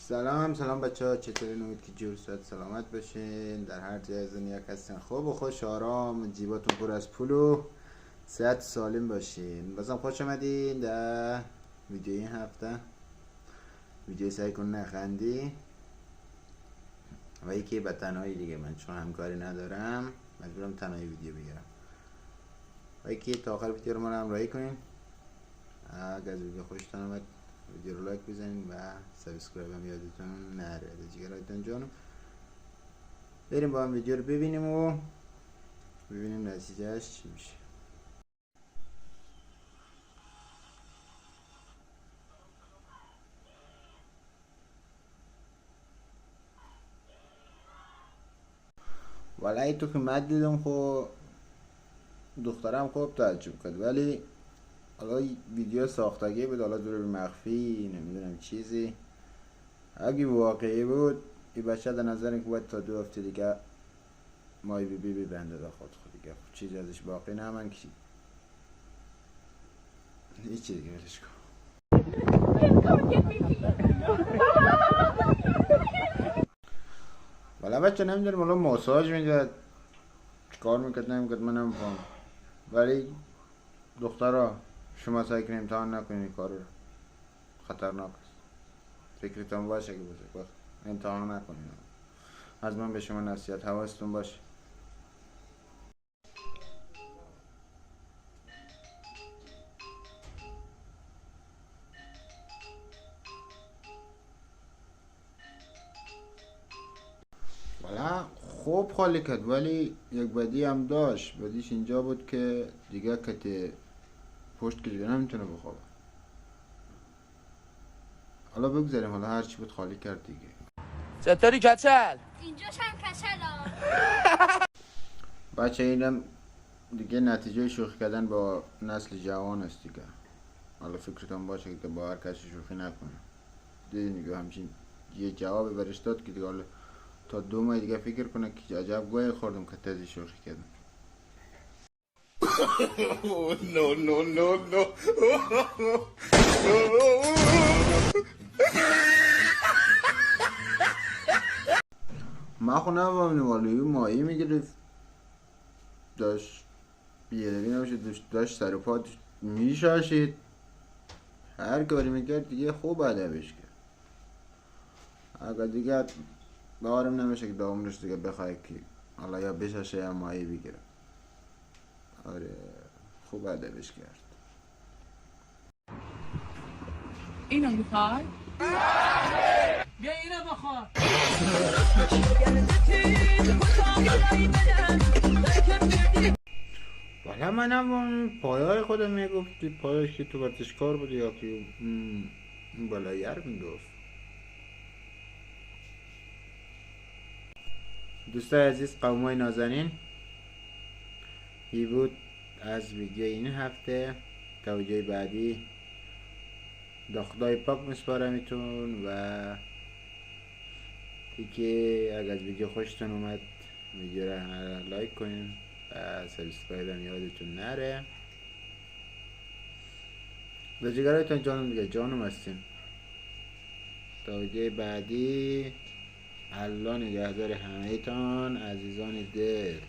سلام بچه ها، چطورین؟ امید که جور صحت سلامت باشین در هر جای از دنیا هستین. خوب و خوش آرام، جیباتون پر از پول و صحت سالم باشین. بازم خوش آمدین در ویدیو این هفته. ویدیو سعی کن نخندی و یکی به تنهایی دیگه، من چون همکاری ندارم مجبورم تنهایی ویدیو بگیرم. و یکی تا آخر ویدیو رو ما همراهی کنین. اگر از ویدیو خوشتون اومد ویدیو رو لایک بزنین و سابسکرایب هم یادتون نره. جیگرایتون جانم، بریم با هم ویدیو رو ببینیم و ببینیم نتیجهش چی میشه. ولی تو که مد دیدم خب دخترم خوب تعجب کرد، ولی حالا ویدیو ساختگی بود، حالا دور مخفی نمیدونم چیزی. اگه واقعی بود این بچه در نظر که باید تا 2 هفته دیگه مای بی بنده دا خود دیگه چیزی ازش باقی نمون که هیچی دیگه ولش کن. ولی بچه نمیدونم حالا ماساژ میداد چیکار میکرد نمیکرد من نمیفهم. ولی دخترها شما سعی کنید امتحان نکنید، کار رو خطرناک است. فکرتون باشه که باشه امتحان نکنید. از من به شما نصیحت، حواستون باشه. والا خوب خالی کرد، ولی یک بدی هم داشت. بدیش اینجا بود که دیگه کت پشت که دیگه نمیتونه بخوابه. حالا بگذاریم، حالا هرچی بود خالی کرد دیگه. چطوری کچل؟ اینجاش هم کچل ها. بچه اینم دیگه نتیجه شوخی کردن با نسل جوان است دیگه. حالا فکرتون باشه که با هر کسی شوخی نکنه. دیدین دیگه همچین یه جواب برش داد که دیگه حالا تا 2 ماه دیگه فکر کنه که عجب گوی خوردم که تازه شوخی کردم. no. ما خو نفهمیدم والا یه ماهی میگرفت داشت بیادبی نباشه، داشت سر و پا میشاشید. هر کاری میکرد دیگه خوب ادبش کرد. اگر دیگه باورم نمیشه که دامونش دیگه بخواه که حالا یا بشاشه یا ماهی بگیره. آره خوب ادبش کرد. اینو میخوای؟ بیا اینو بخور. والا منم پایای خودم میگفت، پایاش که تو ورزشکار بود یا که اون بالایه رو میگفت. دوستای عزیز، قومای نازنین، ای بود از ویدیو این هفته. تا ویدیوی بعدی دا خدای پاک مسپارمتون و دیگه اگر از ویدیو خوشتون اومد ویدیو رو لایک کنین و سابسکرایب هم یادتون نره. به جگرایتون جانم دیگه، جانم هستین. تا ویدیو بعدی، الله نگهدار همه تان عزیزان دل.